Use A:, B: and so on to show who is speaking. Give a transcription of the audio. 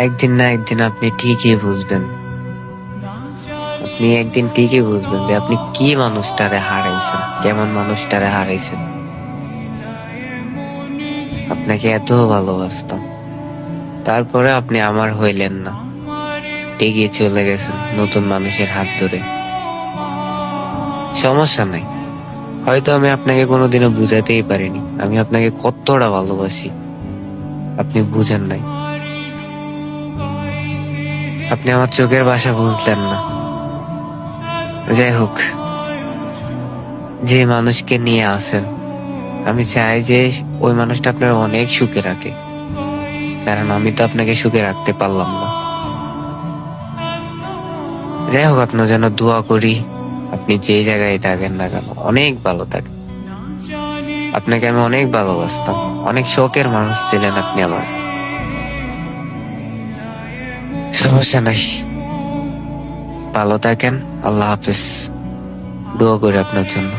A: একদিন না একদিন আপনি ঠিকই বুঝবেন। আপনি একদিন ঠিকই বুঝবেন যে আপনি কি মানুষটারে হারাইছেন, কেমন মানুষটারে হারাইছেন। আপনাকে এত ভালোবাসতাম, তারপরে আপনি আমার হইলেন না, এগিয়ে চলে গেছেন নতুন মানুষের হাত ধরে। সমস্যা নাই, হয়তো আমি আপনাকে কোনোদিনও বুঝাতেই পারিনি আমি আপনাকে কতটা ভালোবাসি। আপনি বুঝেন নাই, আপনি আমার চোখের ভাষা বুঝলেন না। যাই হোক, যে মানুষকে নিয়ে আসেন, আমি চাই যে ওই মানুষটা আপনার অনেক সুখে রাখে, কারণ আমি তো আপনাকে সুখে রাখতে পারলাম না। যাই হোক, আপনার জন্য দোয়া করি, আপনি যে জায়গায় থাকেন না কেন অনেক ভালো থাকেন। আপনাকে আমি অনেক ভালোবাসতাম, অনেক শখের মানুষ ছিলেন আপনি আমার। সমস্যা নাই, ভালো থাকেন, আল্লাহ হাফেজ। দোয়া করি আপনার জন্য।